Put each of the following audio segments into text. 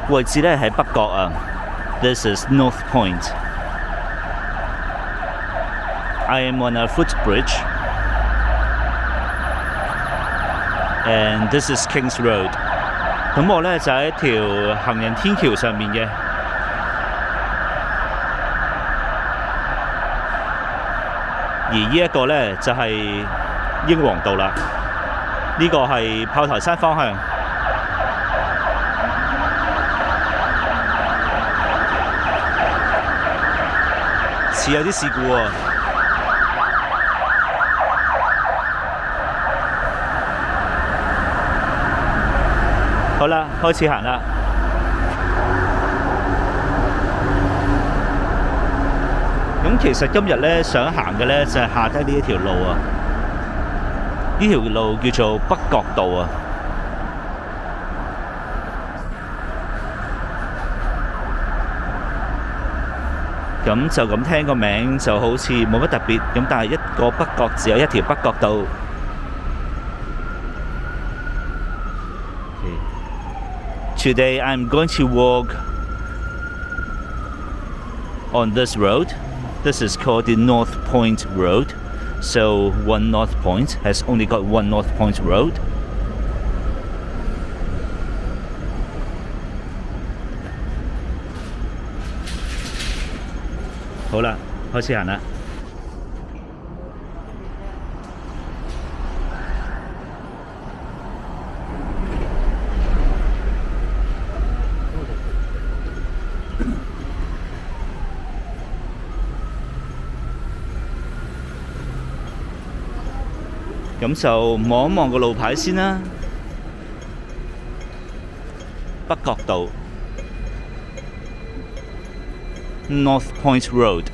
位置咧喺北角啊。This is North Point. I am on a footbridge, and this is Kings Road. 咁我咧就喺一條行人天橋上面嘅。而呢一個咧就係英皇道啦，呢個係炮台山方向。似有啲事故喎。好啦，開始行啦。咁其實今日咧想行嘅咧就係下低呢一條路啊，呢條路叫做北角道啊。咁就咁聽個名就好似冇乜特別，咁但係一個北角只有一條北角道。Today I'm going to walk on this road. This is called the North Point Road. So one North Point has only got one North Point Road. 好啦，開始行啦。咁就望一望個路牌先啦。北角道 North Point Road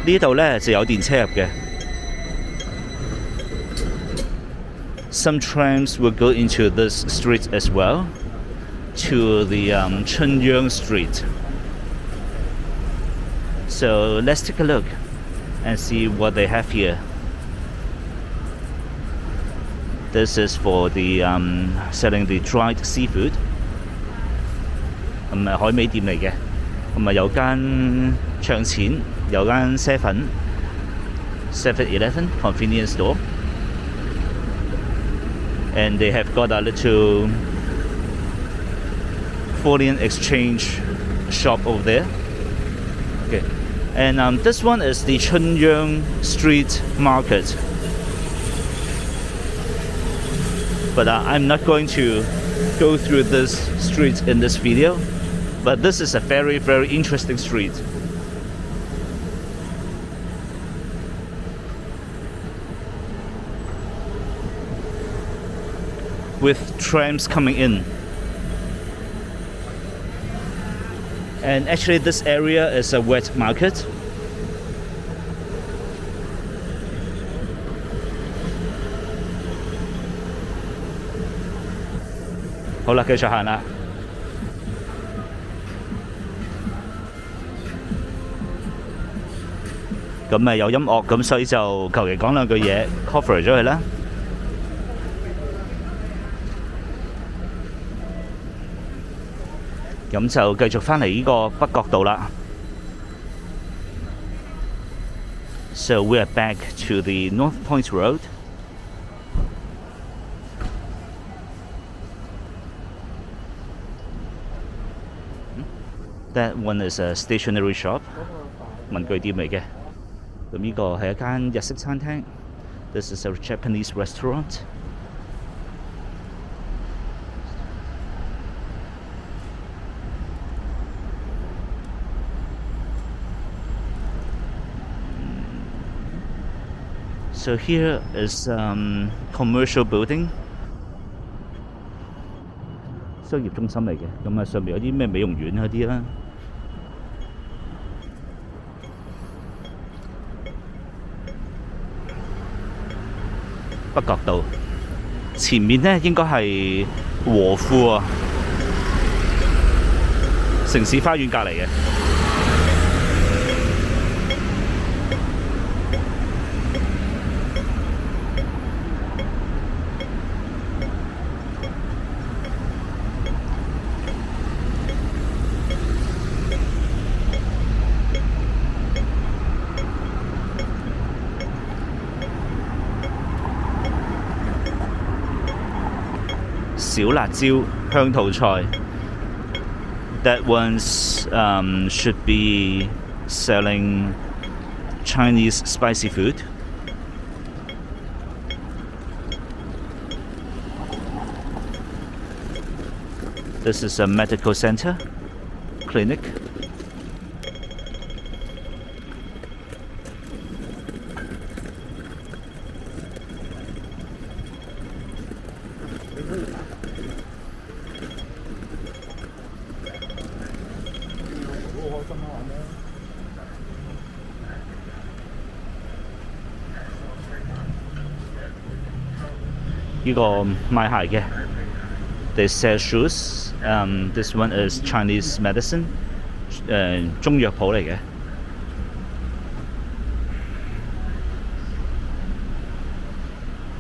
呢度咧就有電車入嘅。Some trams will go into this street as well to the Chunyang Street. So let's take a look and see what they have here. This is for the selling the dried seafood. 係海味店嚟嘅，有間唱錢，有間 7-Eleven convenience store, and they have got a little foreign exchange shop over there. Okay, and this one is the Chunyang Street Market. But I'm not going to go through this street in this video. But this is a very, very interesting street. With trams coming in. And actually this area is a wet market.好啦，繼續行啦。咁有音樂，咁所以就求其講兩句嘢 cover 咗佢啦。咁就繼續返嚟呢個北角道啦。So we are back to the North Point Road. That one is a stationery shop. 文具店嚟嘅。咁呢個係一間日式餐廳。This is a Japanese restaurant. So here is commercial building. 商業中心嚟嘅。咁上面有啲咩美容院嗰啲啦。北角道前面呢應該係和富啊，城市花園隔離嘅。小辣椒香土菜。That one's should be selling Chinese spicy food. This is a medical center, clinic. This they sell shoes. This one is Chinese medicine. 中藥鋪嚟嘅。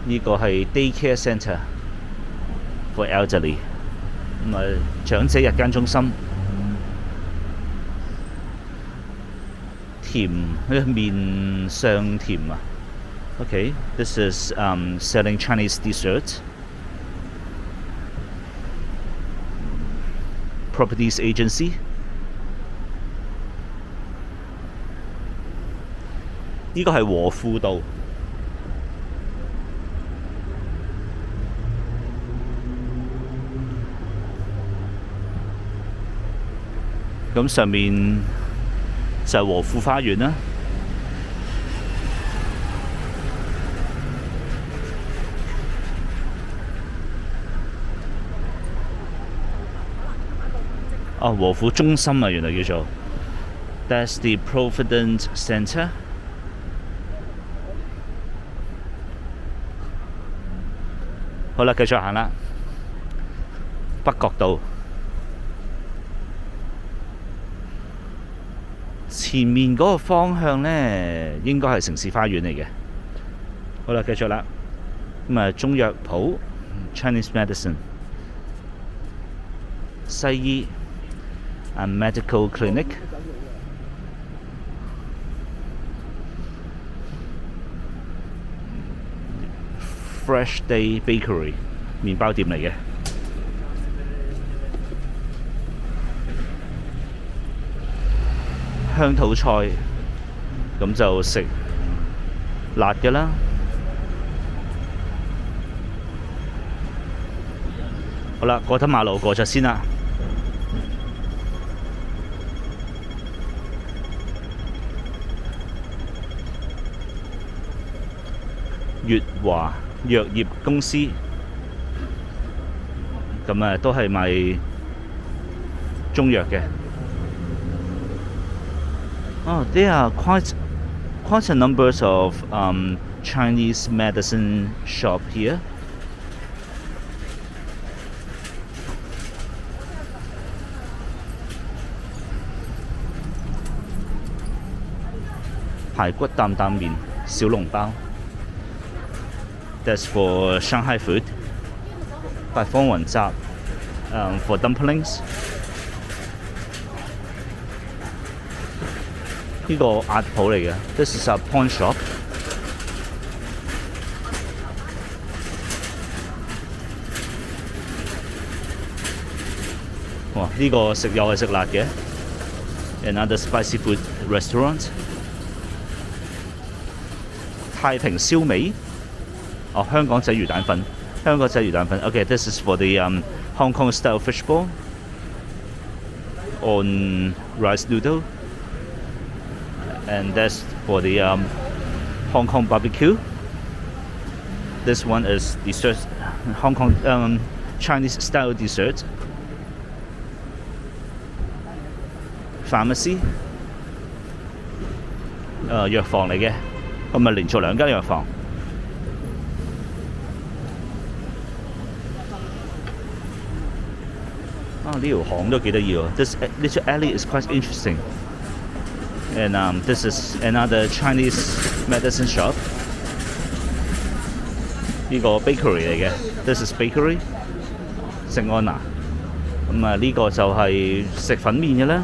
呢個係 daycare center for elderly。長者日間中心。甜面上甜啊。Okay, this is selling Chinese dessert. Properties agency. 呢個係和富道。咁上面就係和富花園啦。和富中心啊，原來叫做 That's the Providence Centre。好啦，繼續行啦。北角道前面嗰個方向呢，應該係城市花園嚟嘅。好啦，繼續啦。中藥鋪 Chinese medicine 西醫。A medical clinic. Fresh Day Bakery 麵包店嚟嘅。香土菜咁就食辣嘅啦。好啦，過條馬路過咗先啦。粵華藥業公司，咁都係賣中藥嘅。There are quite a number of Chinese medicine shop here. 排骨擔擔麵、小籠包。That's for Shanghai food. 八方雲集for dumplings. 呢個鴨鋪嚟嘅。This is a pawn shop. 哇！呢個食又係食辣嘅。Another spicy food restaurant. 太平燒味。香港仔魚蛋粉，香港仔魚蛋粉。Okay, this is for the Hong Kong style fishball on rice noodle, and that's for the Hong Kong barbecue. This one is dessert, Hong Kong Chinese style dessert. Pharmacy, 藥房嚟嘅，咁連續2間藥房。呢條巷都幾得意喎。This little alley is quite interesting. And this is another Chinese medicine shop. 呢個 bakery 嚟嘅。This is bakery. 聖安娜。呢個就係食粉麵嘅啦。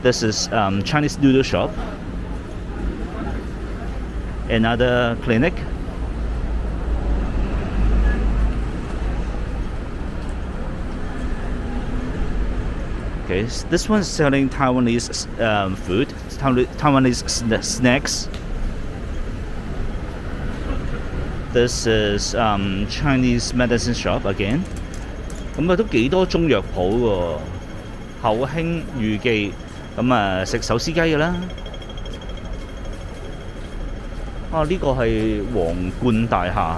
This is Chinese noodle shop. Another clinic. Okay, this one's selling Taiwanese food, Taiwanese snacks. This is Chinese medicine shop again. 咁都幾多中藥鋪喎，口興預記，咁食手撕雞嘅啦。呢個係皇冠大廈。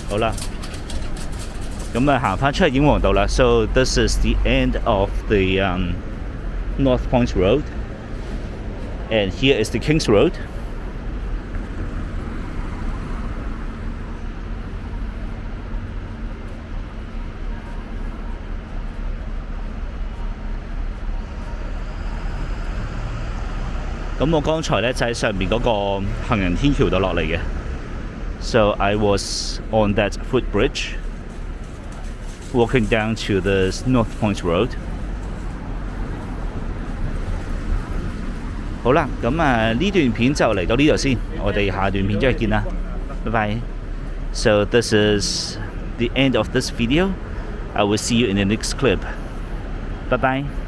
好啦，咁行返出去英皇道啦。So this is the end of the North Point Road, and here is the King's Road. 咁我剛才呢就喺上面嗰個行人天橋度落嚟嘅。So I was on that footbridge, walking down to the North Point Road. 好啦，咁呢段片就嚟到呢度先，我哋下段片再見啦，拜拜。So this is the end of this video. I will see you in the next clip. Bye bye.